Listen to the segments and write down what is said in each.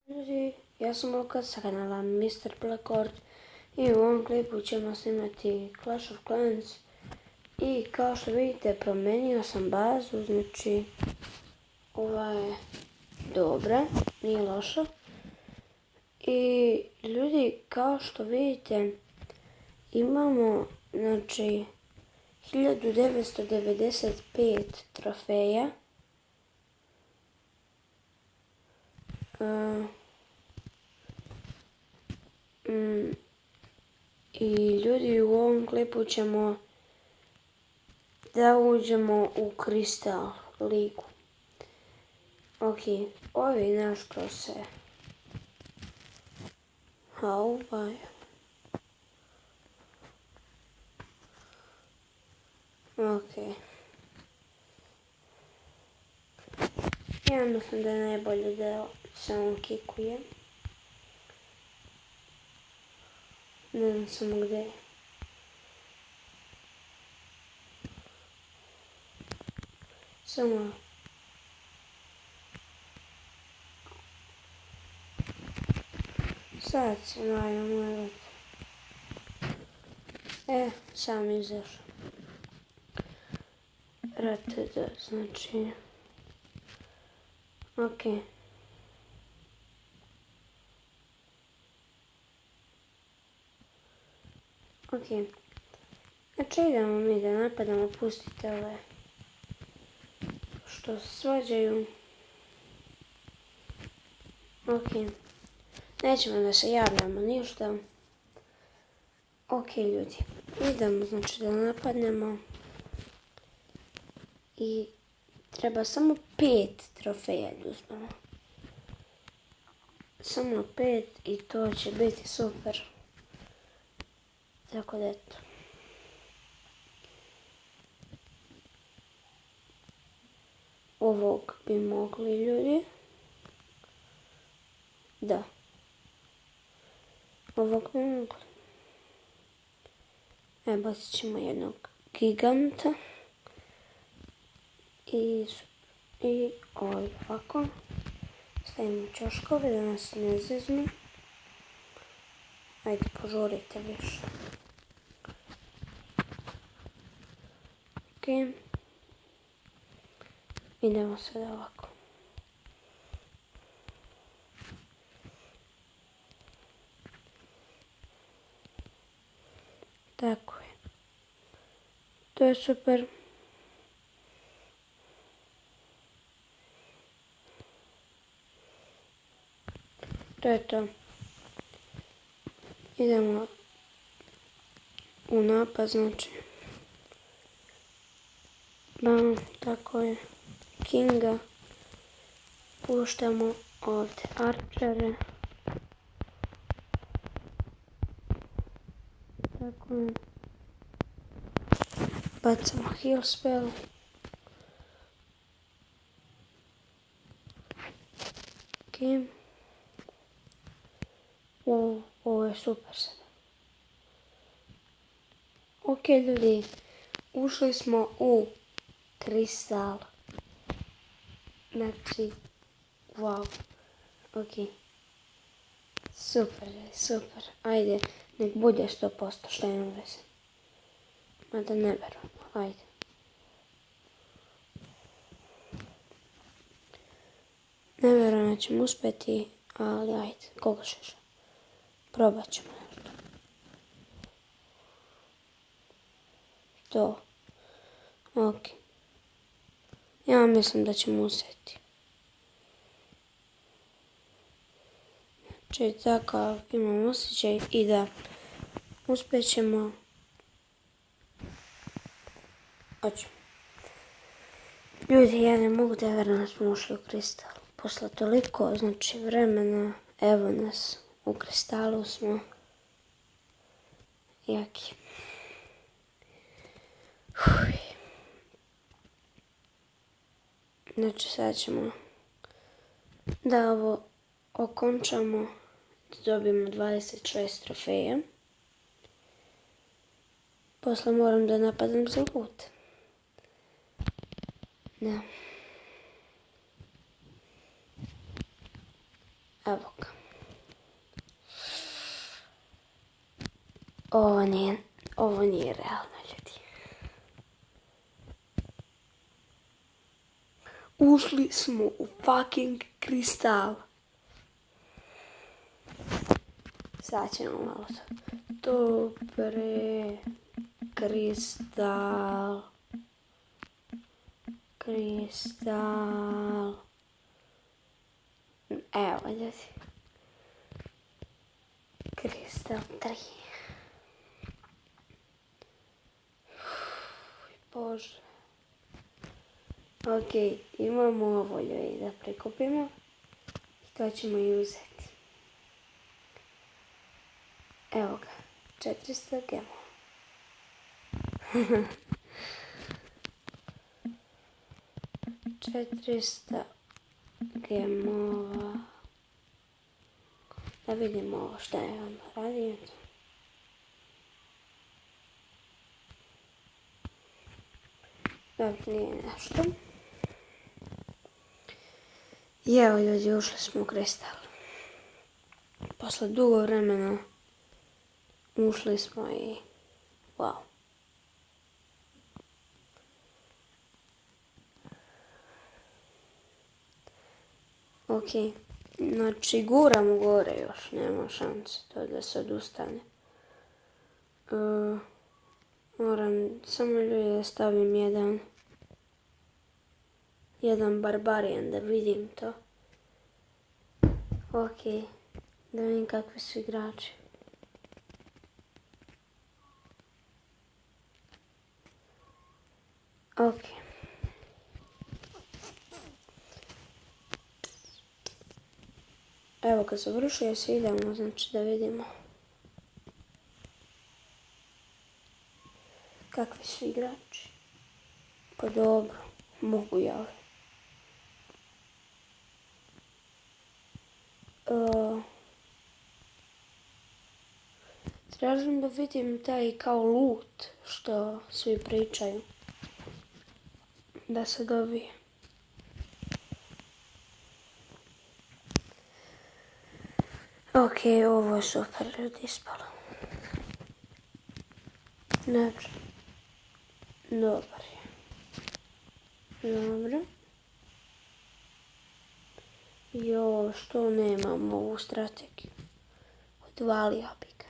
Ljudi, ja sam Luka sa kanala Mr. Blackord i u ovom klipu ćemo snimati Clash of Clans i kao što vidite promijenio sam bazu, znači ova je dobra, nije loša. I ljudi, kao što vidite imamo znači 1995 trofeja. I ljudi, u ovom klipu ćemo da uđemo u Kristal ligu. Ok, ovi nešto se ok. Ja mislim da je najbolje da se on kikuje. Ne znam samo gdje je. Samo sad se najamo. Sam izašao. RTD, znači. Ok. Ok. Znači idemo mi da napadamo, pustite ove što se svađaju. Ok. Nećemo da se javljamo ništa. Ok ljudi. Idemo znači da napadnemo. I treba samo 5 trofeja da uzmemo. Samo 5 i to će biti super. Tako da eto. Ovog bi mogli ljudi. Da. Ovog bi mogli. Bacit ćemo jednog giganta. I ovako. Stavimo čoškove da nas ne zeznu. Ajde, požurite više. Ok. Idemo sad ovako. Tako je. To je super. To je to. Idemo u napad, znači. Bam, tako je. Kinga. Puštamo ovdje arčere. Tako je. Bacamo heal spell. Ok. Ovo je super sad. Ok ljudi, ušli smo u Kristal. Znači, wow. Ok. Super, super. Ajde, nek bude 100%, šta ima veze. Mada ne verujem, ajde. Ne verujem da ćemo uspjeti, ali ajde, koga ćeš. Probat ćemo nešto. To. Ok. Ja mislim da ćemo uspjeti. Znači, takav imam osjećaj i da uspjet ćemo. Hoćemo. Ljudi, ja ne mogu da verujem da smo ušli u Kristal. Posle toliko, znači, vremena, evo nas, u Kristalu smo. Jaki. Znači, sad ćemo da ovo okončamo, da dobijemo 26 trofeja. Posle moram da napadam za loot. Da. Evo ga. Ovo nije realno, ljudi. Ušli smo u fucking kristal. Sad ćemo malo to. Dobre. Kristal. Evo, ljudi. Kristal 3. Bože. Ok, imamo ovo ljudi da prikupimo. I to ćemo i uzeti. Evo ga. 400 gemova. 400 gemova. Da vidimo šta je on radio. Dobro, nije nešto. I evo ljudi, ušli smo u kristal. Posle dugo vremena ušli smo i wow. Ok, znači guramo gore još, nema šanse to da se odustane. Moram samo ljudi da stavim jedan barbarian da vidim to. Ok, da vidim kakvi su igrači. Ok. Evo kad završuje se idemo, znači da vidimo kakvi su igrači. Pa dobro, mogu ja. Tražim da vidim taj kao loot što svi pričaju. Da se dobije. Ok, ovo je super ljudi ispalo. Dobro. Dobar je. Dobro. Jo, što nemam ovu strategiju? Odvalio bi ga.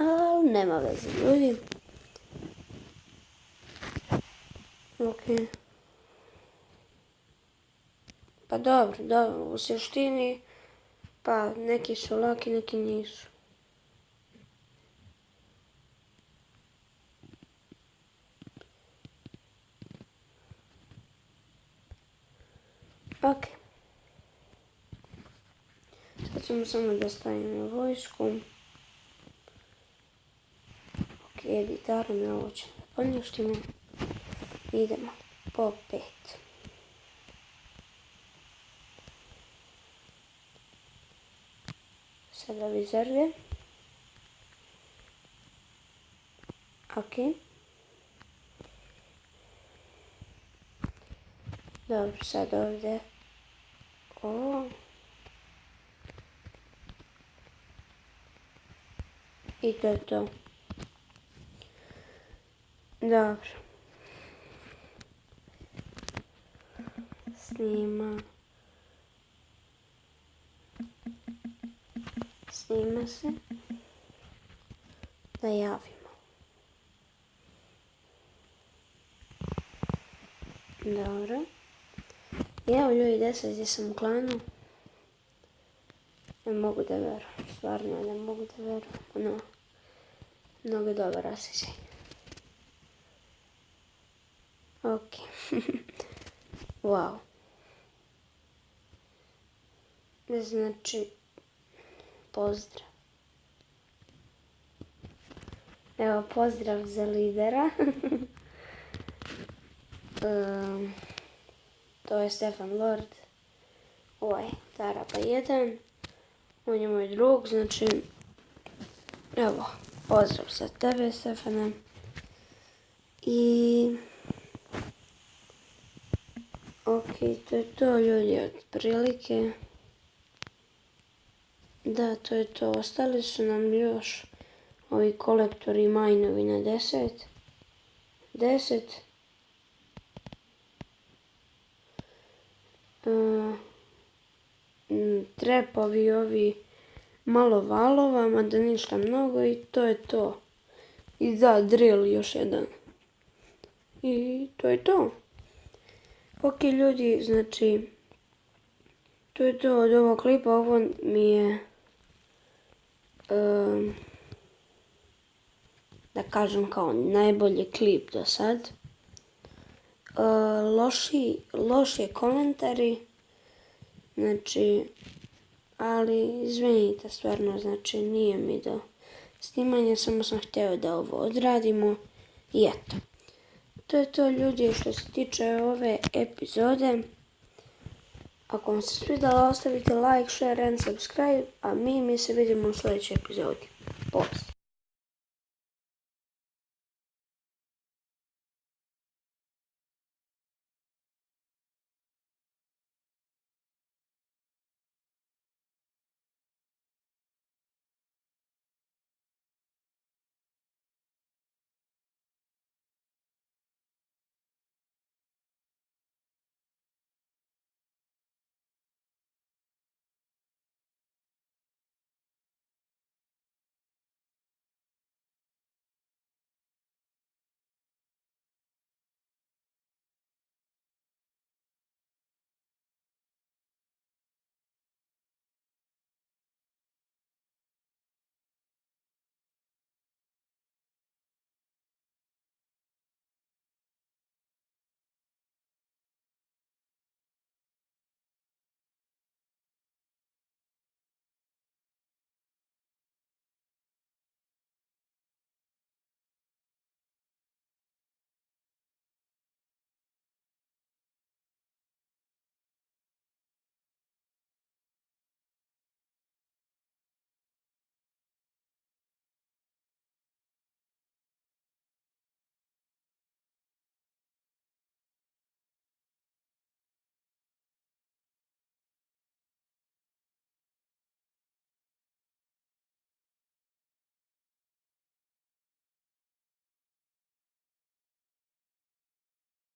Ali nema veze ljudi. Ok. Pa dobro, u suštini, pa neki su laki, neki nisu. Ok. Sad ćemo samo da stavimo vojsku. Ok, gitarom je ovo ćemo da poništimo. Idemo po 5. Sada vizorge. Ok. Dobro, sad ovdje. Ovo. I to je to. Dobro. Snima se. Da javimo. Dobro. Evo ljudi 10 gdje sam u klanu. Ne mogu da verujem. Stvarno ne mogu da verujem. Ono, mnogo dobar osjećaj. Ok. Wow. Znači, pozdrav. Evo, pozdrav za lidera. To je Stefan Lord. Ovo je Tarapa 1. On je moj drug, znači, evo, pozdrav za tebe, Stefane. I... ok, to je to ljudi, otprilike. Da, to je to. Ostali su nam još ovi kolektori majnovi na 10. 10. Trepovi ovi malo valova, mada ništa mnogo i to je to. I da, drill još jedan. I to je to. Ok ljudi, znači, to je to od ovog klipa. Ovo mi je, da kažem kao najbolji klip do sad. Loši komentari, znači, ali izvinite stvarno, znači nije mi do snimanja, samo sam htio da ovo odradimo i eto. To je to ljudi što se tiče ove epizode. Ako vam se svidjela, ostavite like, share and subscribe, a mi se vidimo u sljedećoj epizodi. Pozdrav!